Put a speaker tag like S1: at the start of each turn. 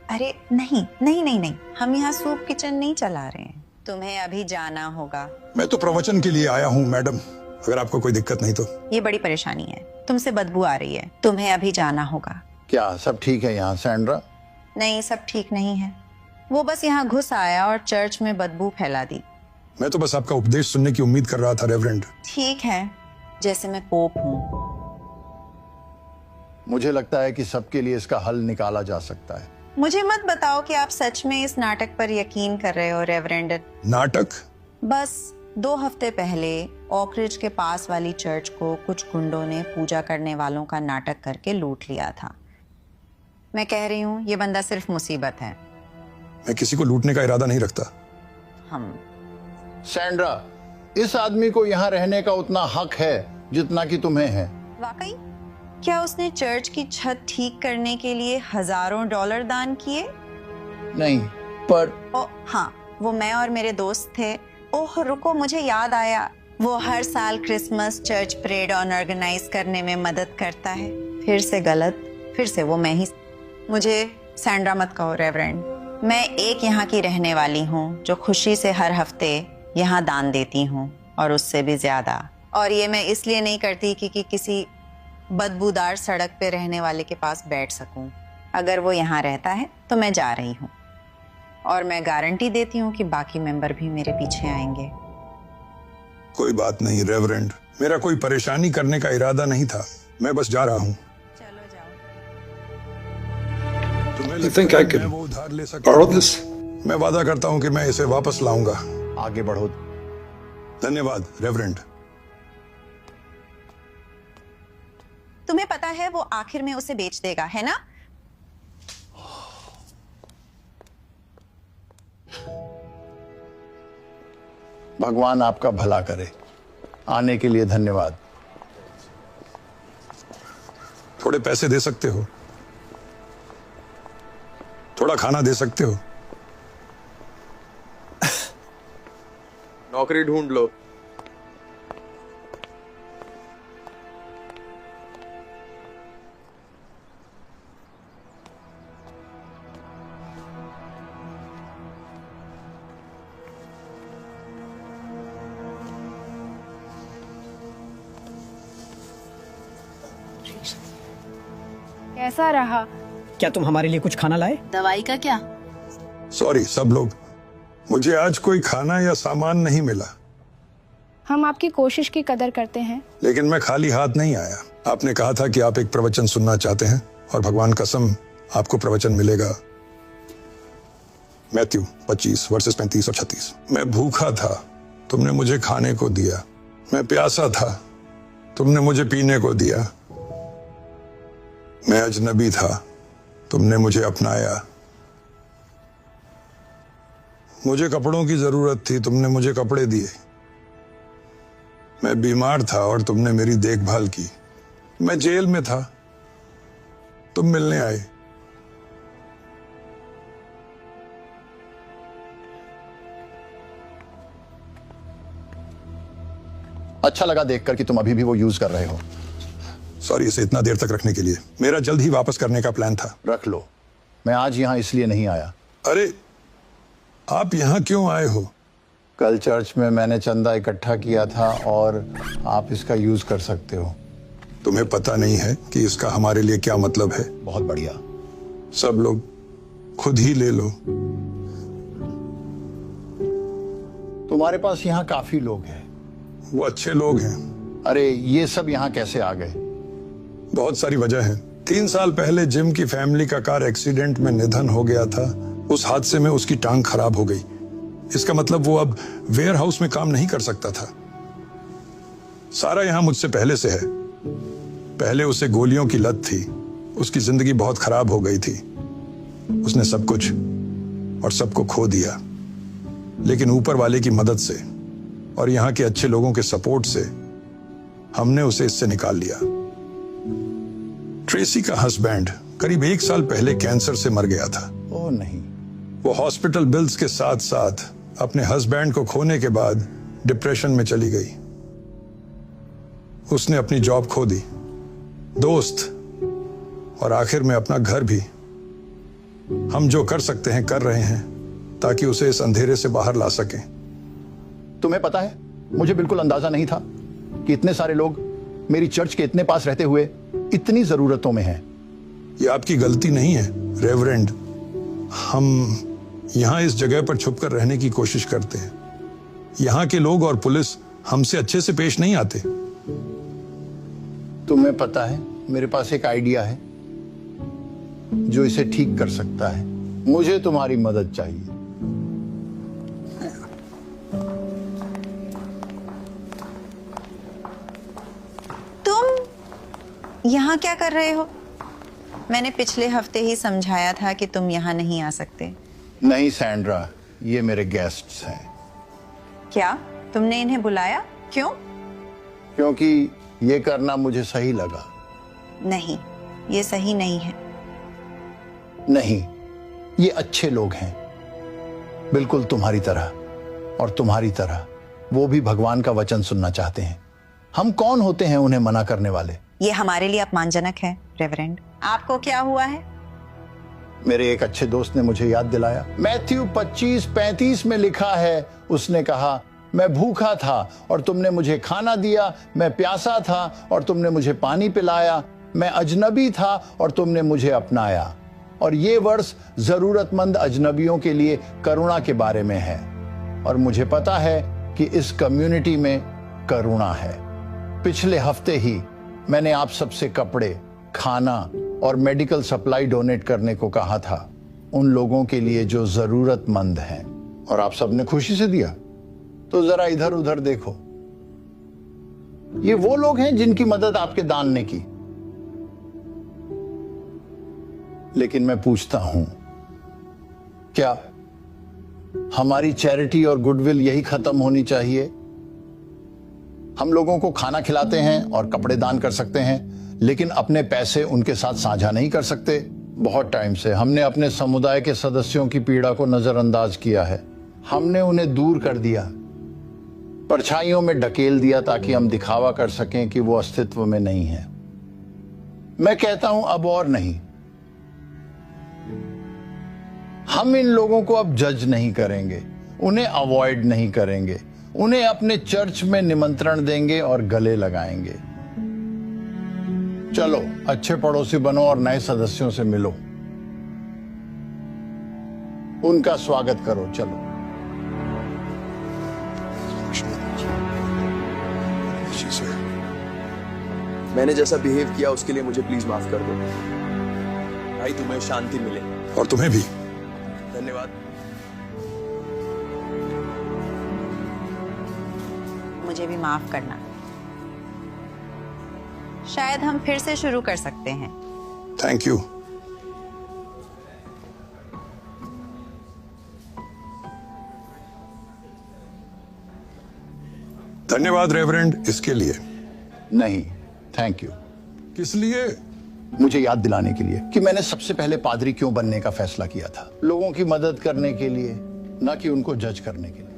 S1: अरे नहीं नहीं नहीं नहीं, हम यहाँ सूप किचन नहीं चला रहे हैं। तुम्हें अभी जाना होगा।
S2: मैं तो प्रवचन के लिए आया हूँ मैडम, अगर आपको कोई दिक्कत नहीं तो।
S1: ये बड़ी परेशानी है, तुमसे बदबू आ रही है, तुम्हें अभी जाना होगा।
S3: क्या सब ठीक है यहाँ सैंड्रा?
S1: नहीं, सब ठीक नहीं है। वो बस यहाँ घुस आया और चर्च में बदबू फैला दी।
S2: मैं तो बस आपका उपदेश सुनने की उम्मीद कर रहा था रेवरेंड।
S1: ठीक है, जैसे मैं पोप हूँ।
S3: मुझे लगता है कि सबके लिए इसका हल निकाला जा सकता है।
S1: मुझे मत बताओ कि आप सच में इस नाटक पर यकीन कर रहे हो रेवरेंड।
S2: नाटक?
S1: बस 2 हफ्ते पहले ऑकरिज के पास वाली चर्च को कुछ गुंडों ने पूजा करने वालों का नाटक करके लूट लिया था। मैं कह रही हूँ ये बंदा सिर्फ मुसीबत है।
S2: मैं किसी को लूटने का इरादा नहीं रखता।
S1: हम
S3: सैंड्रा, इस आदमी को यहाँ रहने का उतना हक है जितना कि तुम्हें है।
S1: वाकई? क्या उसने चर्च की छत ठीक करने के लिए हजारों डॉलर दान किए?
S3: नहीं, पर
S1: ओ हाँ, वो मैं और मेरे दोस्त थे। ओह रुको, मुझे याद आया, वो हर साल क्रिसमस चर्च परेड ऑर्गेनाइज करने में मदद करता है। फिर से गलत, फिर से वो मैं ही। मुझे सैंड्रा मत कहो रेवरेंड। मैं एक यहाँ की रहने वाली हूँ जो खुशी से हर हफ्ते यहाँ दान देती हूँ, और उससे भी ज्यादा। और ये मैं इसलिए नहीं करती कि किसी बदबूदार सड़क पे रहने वाले के पास बैठ सकूं। अगर वो यहाँ रहता है तो मैं जा रही हूँ, और मैं गारंटी देती हूँ कि बाकी मेंबर भी मेरे पीछे आएंगे।
S2: कोई बात नहीं रेवरेंड, मेरा कोई परेशानी करने का इरादा नहीं था, मैं बस जा रहा हूँ।
S1: चलो जाओ।
S2: तुम्हें
S4: You
S2: लगता
S4: think
S2: है
S4: I could
S2: मैं वो उधार ले सकता
S4: borrow
S2: हूँ?
S4: this?
S2: मैं वादा करता हूँ कि मैं इसे वापस लाऊंगा।
S3: आगे बढ़ो।
S2: धन्यवाद रेवरेंड।
S1: तुम्हें पता है वो आखिर में उसे बेच देगा, है ना?
S3: भगवान आपका भला करे। आने के लिए धन्यवाद।
S2: थोड़े पैसे दे सकते हो? थोड़ा खाना दे सकते हो?
S5: नौकरी ढूंढ लो।
S6: कैसा रहा?
S7: क्या तुम हमारे लिए कुछ खाना लाए?
S6: दवाई का क्या?
S2: सॉरी सब लोग, मुझे आज कोई खाना या सामान नहीं मिला।
S6: हम आपकी कोशिश की कदर करते हैं।
S2: लेकिन मैं खाली हाथ नहीं आया। आपने कहा था कि आप एक प्रवचन सुनना चाहते हैं, और भगवान कसम आपको प्रवचन मिलेगा। मैथ्यू 25 वर्सेस 35 और 36। मैं भूखा था, तुमने मुझे खाने को दिया। मैं प्यासा था, तुमने मुझे पीने को दिया। मैं अजनबी था, तुमने मुझे अपनाया। मुझे कपड़ों की जरूरत थी, तुमने मुझे कपड़े दिए। मैं बीमार था और तुमने मेरी देखभाल की। मैं जेल में था, तुम मिलने आए।
S3: अच्छा लगा देखकर कि तुम अभी भी वो यूज कर रहे हो।
S2: सॉरी इसे इतना देर तक रखने के लिए। मेरा जल्द ही वापस करने का प्लान था।
S3: रख लो। मैं आज यहाँ इसलिए नहीं आया।
S2: अरे आप यहाँ क्यों आए हो?
S3: कल चर्च में मैंने चंदा इकट्ठा किया था और आप इसका यूज कर सकते हो।
S2: तुम्हें पता नहीं है कि इसका हमारे लिए क्या मतलब है?
S3: बहुत बढ़िया।
S2: सब लोग खुद ही ले लो।
S3: तुम्हारे पास यहाँ काफी लोग हैं।
S2: वो अच्छे लोग हैं।
S3: अरे ये सब यहाँ कैसे आ गए?
S2: बहुत सारी वजह है। 3 साल पहले जिम की फैमिली का कार एक्सीडेंट में निधन हो गया था। उस हादसे में उसकी टांग खराब हो गई। इसका मतलब वो अब वेयर हाउस में काम नहीं कर सकता था। सारा यहाँ मुझसे पहले से है। पहले उसे गोलियों की लत थी, उसकी जिंदगी बहुत खराब हो गई थी। उसने सब कुछ और सबको खो दिया, लेकिन ऊपर वाले की मदद से और यहाँ के अच्छे लोगों के सपोर्ट से हमने उसे इससे निकाल लिया। ट्रेसी का हस्बैंड करीब 1 साल पहले कैंसर से मर गया था।
S3: ओह नहीं।
S2: वो हॉस्पिटल बिल्स के साथ साथ अपने हस्बैंड को खोने के बाद डिप्रेशन में चली गई। उसने अपनी जॉब खो दी, दोस्त और आखिर में अपना घर भी। हम जो कर सकते हैं कर रहे हैं ताकि उसे इस अंधेरे से बाहर ला सकें।
S3: तुम्हें पता है, मुझे बिल्कुल अंदाजा नहीं था कि इतने सारे लोग मेरी चर्च के इतने पास रहते हुए इतनी जरूरतों में हैं।
S2: ये आपकी गलती नहीं है रेवरेंड। हम यहां इस जगह पर छुपकर रहने की कोशिश करते हैं। यहां के लोग और पुलिस हमसे अच्छे से पेश नहीं आते।
S3: तुम्हें पता है, मेरे पास एक आइडिया है जो इसे ठीक कर सकता है। मुझे तुम्हारी मदद चाहिए।
S1: तुम यहाँ क्या कर रहे हो? मैंने पिछले हफ्ते ही समझाया था कि तुम यहाँ नहीं आ सकते।
S3: नहीं सैंड्रा, ये मेरे गेस्ट्स हैं।
S1: क्या तुमने इन्हें बुलाया? क्यों?
S3: क्योंकि ये करना मुझे सही लगा।
S1: नहीं, ये सही नहीं है।
S3: नहीं, ये अच्छे लोग हैं, बिल्कुल तुम्हारी तरह। और तुम्हारी तरह वो भी भगवान का वचन सुनना चाहते हैं। हम कौन होते हैं उन्हें मना करने वाले?
S1: ये हमारे लिए अपमानजनक है रेवरेंड। आपको क्या हुआ है?
S3: मेरे एक अच्छे दोस्त ने मुझे याद दिलाया। मैथ्यू 25:35 में लिखा है, उसने कहा, मैं भूखा था और तुमने मुझे खाना दिया, मैं प्यासा था और तुमने मुझे पानी पिलाया, मैं अजनबी था और तुमने मुझे अपनाया। और ये वर्ष जरूरतमंद अजनबियों के लिए करुणा के बारे में है। और मुझे पता है कि इस कम्युनिटी में करुणा है। पिछले हफ्ते ही मैंने आप सबसे कपड़े, खाना और मेडिकल सप्लाई डोनेट करने को कहा था, उन लोगों के लिए जो जरूरतमंद हैं। और आप सबने खुशी से दिया। तो जरा इधर उधर देखो, ये वो लोग हैं जिनकी मदद आपके दान ने की। लेकिन मैं पूछता हूं, क्या हमारी चैरिटी और गुडविल यही खत्म होनी चाहिए? हम लोगों को खाना खिलाते हैं और कपड़े दान कर सकते हैं, लेकिन अपने पैसे उनके साथ साझा नहीं कर सकते। बहुत टाइम से हमने अपने समुदाय के सदस्यों की पीड़ा को नजरअंदाज किया है। हमने उन्हें दूर कर दिया, परछाइयों में ढकेल दिया ताकि हम दिखावा कर सकें कि वो अस्तित्व में नहीं है। मैं कहता हूं, अब और नहीं। हम इन लोगों को अब जज नहीं करेंगे, उन्हें अवॉइड नहीं करेंगे, उन्हें अपने चर्च में निमंत्रण देंगे और गले लगाएंगे। चलो, अच्छे पड़ोसी बनो और नए सदस्यों से मिलो, उनका स्वागत करो। चलो।
S4: मैंने जैसा बिहेव किया उसके लिए मुझे प्लीज माफ कर दो। भाई, तुम्हें शांति मिले।
S2: और तुम्हें भी।
S4: धन्यवाद।
S1: मुझे भी माफ करना। शायद हम फिर से शुरू कर सकते हैं।
S2: Thank you. धन्यवाद रेवरेंड इसके लिए।
S3: नहीं, थैंक यू।
S2: किस लिए?
S3: मुझे याद दिलाने के लिए कि मैंने सबसे पहले पादरी क्यों बनने का फैसला किया था। लोगों की मदद करने के लिए, ना कि उनको जज करने के लिए।